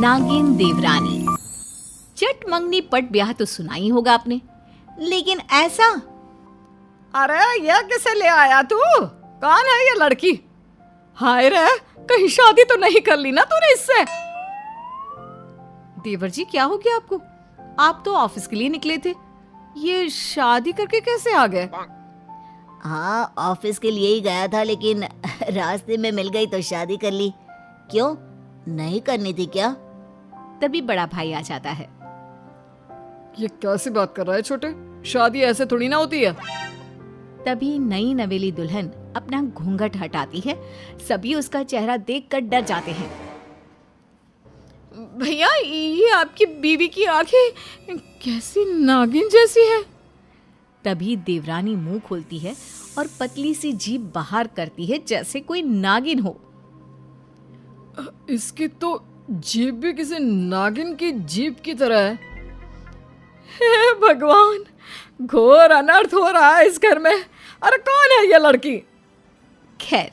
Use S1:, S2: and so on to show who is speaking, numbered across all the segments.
S1: नागिन देवरानी। चट मंगनी पट ब्याह तो सुना ही होगा आपने, लेकिन ऐसा।
S2: अरे ये किसे ले आया तू? कौन है ये लड़की? हाय रे, कहीं शादी तो नहीं कर ली ना तूने इससे?
S1: देवर जी क्या हो गया आपको? आप तो ऑफिस के लिए निकले थे, ये शादी करके कैसे आ गए?
S3: हाँ, ऑफिस के लिए ही गया था, लेकिन रास्ते में मिल गई तो शादी कर ली। क्यों, नहीं करनी थी क्या?
S1: तभी बड़ा भाई आ जाता है।
S2: ये कैसी बात कर रहा है छोटे? शादी ऐसे थोड़ी ना होती है।
S1: तभी नई नवेली दुल्हन अपना घूंघट हटाती है। सभी उसका चेहरा देखकर डर जाते हैं।
S2: भैया, ये आपकी बीवी की आंखें कैसी नागिन जैसी है।
S1: तभी देवरानी मुंह खोलती है और पतली सी जीभ बाहर करती है जैसे कोई नागिन हो।
S2: इसकी तो जीभ भी किसी नागिन की जीभ की तरह है। हे भगवान, घोर अनर्थ हो रहा है इस घर में। अरे कौन है ये लड़की?
S1: खैर,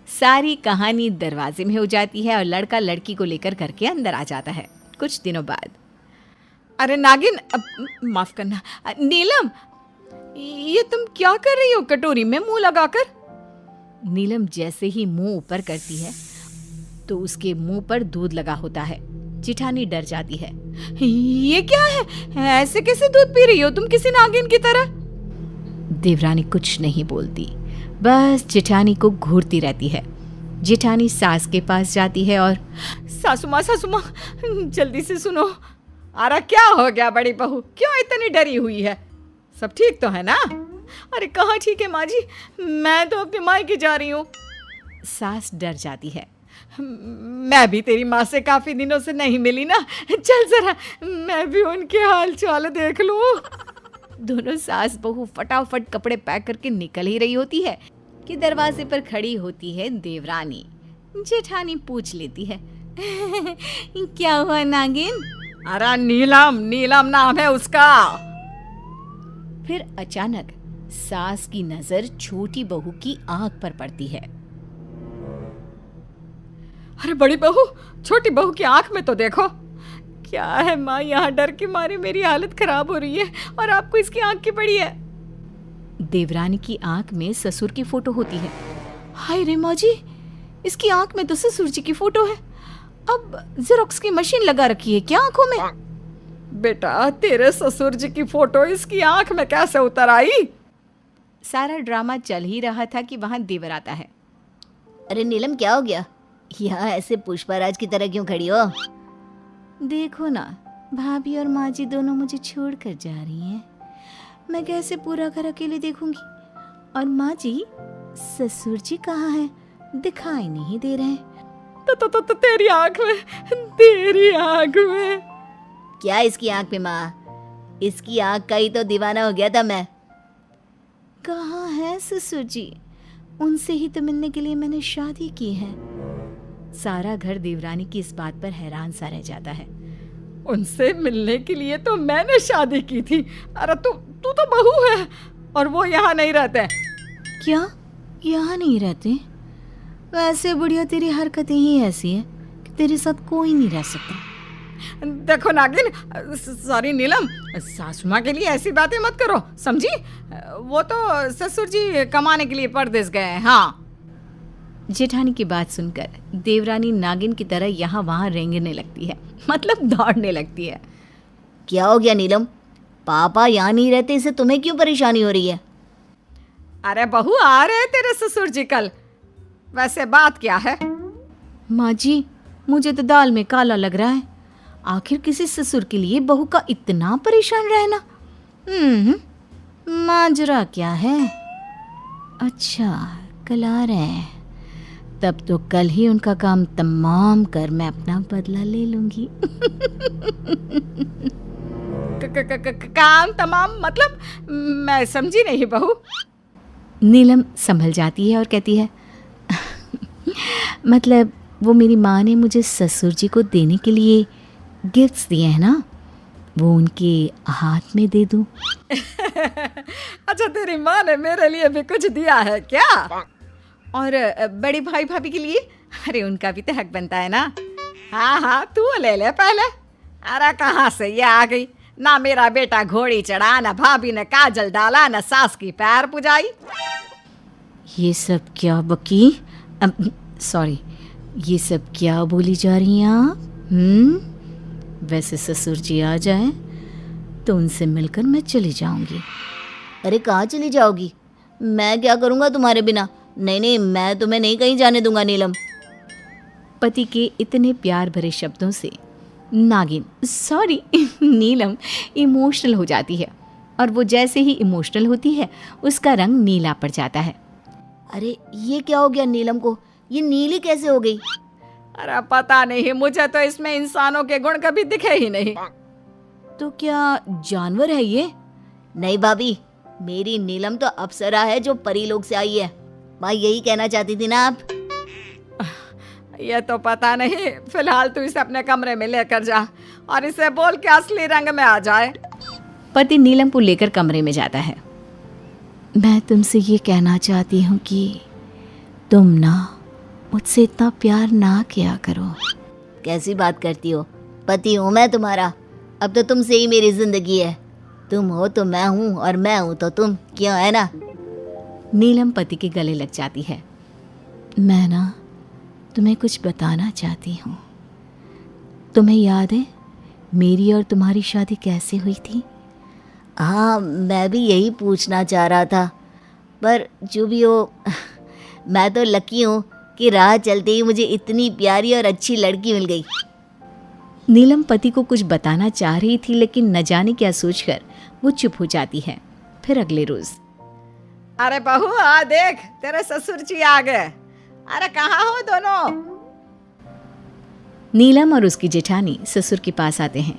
S1: सारी कहानी दरवाजे में हो जाती है और लड़का लड़की को लेकर घर के अंदर आ जाता है। कुछ दिनों बाद,
S2: अरे नागिन, माफ करना, नीलम, ये तुम क्या कर रही हो कटोरी में मुंह लगाकर?
S1: नीलम जैसे ही मुंह ऊपर करती है तो उसके मुंह पर दूध लगा होता है। जिठानी डर जाती है।
S2: ये क्या है? ऐसे कैसे दूध पी रही हो तुम किसी नागिन की तरह?
S1: देवरानी कुछ नहीं बोलती, बस जिठानी को घूरती रहती है। जिठानी सास के पास जाती है और
S2: सासू माँ, जल्दी से सुनो। अरे क्या हो गया बड़ी बहू, क्यों इतनी डरी हुई है? सब ठीक तो है ना? अरे कहाँ ठीक है माँ जी, मैं तो अपनी मायके जा रही हूँ।
S1: सास डर जाती है।
S2: मैं भी तेरी माँ से काफी दिनों से नहीं मिली ना, चल जरा मैं भी उनके हाल चाल देख लूं।
S1: दोनों सास बहू फटाफट कपड़े पैक करके निकल ही रही होती है कि दरवाजे पर खड़ी होती है देवरानी। जेठानी पूछ लेती है, क्या हुआ नागिन?
S2: अरे नीलम, नीलम नाम है उसका।
S1: फिर अचानक सास की नजर छोटी बहू की आंख पर पड़ती है।
S2: अरे बड़ी बहू, छोटी बहू की आंख में तो देखो। क्या है माँ, यहाँ डर के मारे मेरी हालत खराब हो रही है और आपको इसकी आंख की पड़ी है।
S1: देवरानी की आंख में ससुर की फोटो होती है। हाय रे माँ जी, इसकी आंख में तो ससुर जी की फोटो है। अब जेरोक्स की मशीन लगा रखी है क्या आंखों में?
S2: बेटा, तेरे ससुर जी की फोटो इसकी आंख में कैसे उतर आई?
S1: सारा ड्रामा चल ही रहा था कि वहां देवर आता है।
S3: अरे नीलम, क्या हो गया? यहाँ ऐसे पुष्पराज की तरह क्यों खड़ी हो?
S1: देखो ना, भाभी और माँ जी दोनों मुझे छोड़कर जा रही हैं। मैं कैसे पूरा घर अकेले देखूंगी? और माँ जी, ससुर जी कहाँ हैं? दिखाई नहीं दे रहे।
S2: तो तेरी आंख में, तेरी आंख में।
S3: क्या इसकी आंख में माँ? इसकी आंख का ही तो दीवाना हो गया था मैं।
S1: कहाँ है ससुर जी? उनसे ही तो मिलने के लिए मैंने शादी की है। सारा घर देवरानी की इस बात पर हैरान सा रह जाता है।
S2: उनसे मिलने के लिए तो मैंने शादी की थी। अरे तू तो बहू है और वो यहाँ नहीं रहते।
S1: क्या यहाँ नहीं रहते? वैसे बुढ़िया, तेरी हरकतें ही ऐसी है कि तेरे साथ कोई नहीं रह सकता।
S2: देखो नागिन, सॉरी नीलम, सासू माँ के लिए ऐसी बातें मत करो, समझी? वो तो ससुर जी कमाने के लिए परदेस गए हैं। हाँ।
S1: जेठानी की बात सुनकर देवरानी नागिन की तरह यहाँ वहाँ रेंगने लगती है, मतलब दौड़ने लगती है।
S3: क्या हो गया नीलम? पापा यहाँ नहीं रहते, इससे तुम्हें क्यों परेशानी हो रही है?
S2: अरे बहू, आ रहे तेरे ससुर जी कल। वैसे बात क्या है?
S1: माँ जी, मुझे तो दाल में काला लग रहा है। आखिर किसी ससुर के लिए बहू का इतना परेशान रहना। माजरा क्या है? अच्छा, कल आ रहे हैं, तब तो कल ही उनका काम तमाम कर मैं अपना बदला ले लूंगी।
S2: काम तमाम मतलब? मैं समझी नहीं बहू।
S1: नीलम संभल जाती है और कहती है, मतलब वो मेरी माँ ने मुझे ससुर जी को देने के लिए गिफ्ट्स दिए हैं ना, वो उनके हाथ में दे दूं।
S2: अच्छा, तेरी माँ ने मेरे लिए भी कुछ दिया है क्या? और बड़े भाई भाभी के लिए? अरे उनका भी तो हक बनता है ना। हाँ हाँ, तू ले ले पहले। अरे कहाँ से ये आ गई? ना मेरा बेटा घोड़ी चढ़ा, ना भाभी ने काजल डाला, ना सास की पैर पुजाई।
S1: ये सब क्या बकी, सॉरी, ये सब क्या बोली जा रही हैं आप? वैसे ससुर जी आ जाए तो उनसे मिलकर मैं चली जाऊंगी।
S3: अरे कहाँ चली जाओगी? मैं क्या करूँगा तुम्हारे बिना? नहीं नहीं, मैं तुम्हें नहीं कहीं जाने दूंगा नीलम।
S1: पति के इतने प्यार भरे शब्दों से नागिन, सॉरी नीलम, इमोशनल हो जाती है और वो जैसे ही इमोशनल होती है उसका रंग नीला पड़ जाता है।
S3: अरे ये क्या हो गया नीलम को? ये नीली कैसे हो गई?
S2: अरे पता नहीं, मुझे तो इसमें इंसानों के गुण कभी दिखे ही नहीं।
S1: तो क्या जानवर है ये?
S3: नहीं भाभी, मेरी नीलम तो अप्सरा है जो परीलोक से आई है। भाई यही कहना चाहती थी ना आप?
S2: ये तो पता नहीं। फिलहाल तू इसे अपने कमरे में लेकर जा और इसे बोल के असली रंग में आ जाए।
S1: पति नीलम को लेकर कमरे में जाता है। मैं तुमसे ये कहना चाहती हूँ कि तुम ना मुझसे इतना प्यार ना किया करो।
S3: कैसी बात करती हो? पति हूँ मैं तुम्हारा। अब तो तुमसे ही मेरी जिंदगी है। तुम हो तो मैं हूँ और मैं हूँ तो तुम, क्यों, है ना?
S1: नीलम पति के गले लग जाती है। मैं ना तुम्हें कुछ बताना चाहती हूँ। तुम्हें याद है मेरी और तुम्हारी शादी कैसे हुई थी?
S3: हाँ, मैं भी यही पूछना चाह रहा था, पर जो भी हो मैं तो लकी हूँ कि राह चलते ही मुझे इतनी प्यारी और अच्छी लड़की मिल गई।
S1: नीलम पति को कुछ बताना चाह रही थी लेकिन न जाने क्या सोचकर वो चुप हो जाती है। फिर अगले रोज,
S2: अरे बहू आ देख, तेरे ससुर जी आ गए। अरे कहाँ हो दोनों?
S1: नीलम और उसकी जेठानी ससुर के पास आते हैं।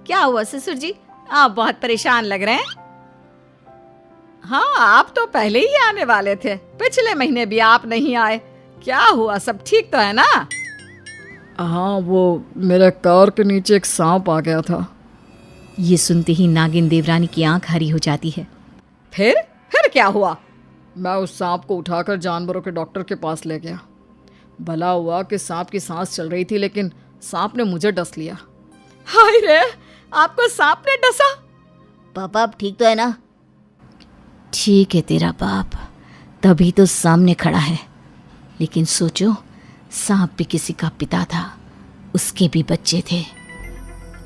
S2: क्या हुआ ससुर जी, आप बहुत परेशान लग रहे हैं। हाँ, आप तो पहले ही आने वाले थे, पिछले महीने भी आप नहीं आए। क्या हुआ, सब ठीक तो है ना?
S4: हाँ, वो मेरे कार के नीचे एक सांप आ गया था।
S1: ये सुनते ही नागिन देवरानी की आंख हरी हो जाती है।
S2: फिर क्या हुआ?
S4: मैं उस सांप को उठाकर जानवरों के डॉक्टर के पास ले गया। भला हुआ कि सांप की सांस चल रही थी, लेकिन सांप ने मुझे डस लिया।
S2: हाय रे, आपको सांप ने डसा?
S3: पापा आप ठीक तो है ना?
S1: ठीक है तेरा बाप, तभी तो सामने खड़ा है। लेकिन सोचो, सांप भी किसी का पिता था, उसके भी बच्चे थे।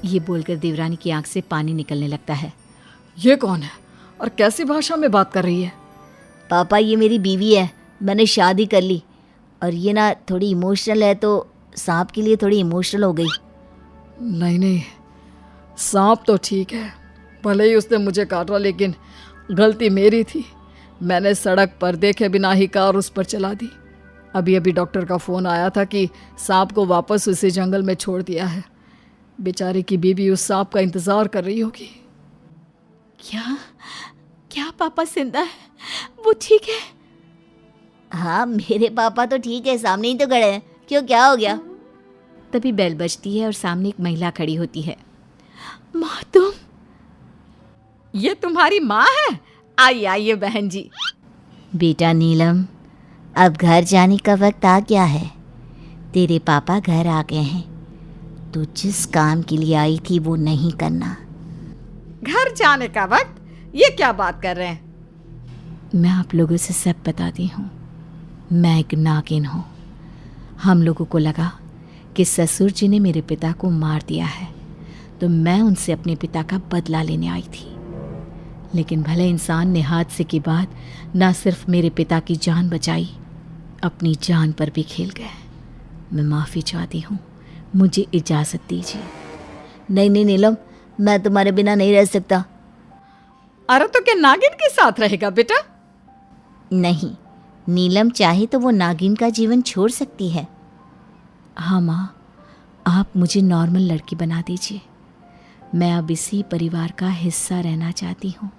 S1: ये बोलकर देवरानी की आंख से पानी निकलने लगता है।
S4: ये कौन है और कैसी भाषा में बात कर रही है?
S3: पापा ये मेरी बीवी है, मैंने शादी कर ली। और ये ना थोड़ी इमोशनल है, तो सांप के लिए थोड़ी इमोशनल हो गई।
S4: नहीं नहीं, सांप तो ठीक है, भले ही उसने मुझे काटा, लेकिन गलती मेरी थी। मैंने सड़क पर देखे बिना ही कार उस पर चला दी। अभी अभी डॉक्टर का फ़ोन आया था कि सांप को वापस उसी जंगल में छोड़ दिया है। बेचारी की बीवी उस सांप का इंतज़ार कर रही होगी।
S1: क्या पापा जिंदा है? वो ठीक है?
S3: हाँ मेरे पापा तो ठीक है, सामने ही तो खड़े हैं। क्यों, क्या हो गया?
S1: तभी बेल बजती है और सामने एक महिला खड़ी होती है। माँ तुम?
S2: ये तुम्हारी माँ है? आइए आइए बहन जी।
S3: बेटा नीलम, अब घर जाने का वक्त आ गया है। तेरे पापा घर आ गए हैं। तू जिस काम के लिए आई थी वो नहीं करना।
S2: घर जाने का वक्त? ये क्या बात कर रहे हैं?
S1: मैं आप लोगों से सब बताती हूँ। मैं एक नागिन हूँ। हम लोगों को लगा कि ससुर जी ने मेरे पिता को मार दिया है, तो मैं उनसे अपने पिता का बदला लेने आई थी। लेकिन भले इंसान ने हादसे के बाद न सिर्फ मेरे पिता की जान बचाई, अपनी जान पर भी खेल गए। मैं माफ़ी चाहती हूँ, मुझे इजाज़त दीजिए।
S3: नहीं नहीं नीलम, मैं तुम्हारे बिना नहीं रह सकता।
S2: अरे तो क्या नागिन के साथ रहेगा बेटा?
S3: नहीं, नीलम चाहे तो वो नागिन का जीवन छोड़ सकती है।
S1: हाँ माँ, आप मुझे नॉर्मल लड़की बना दीजिए। मैं अब इसी परिवार का हिस्सा रहना चाहती हूँ।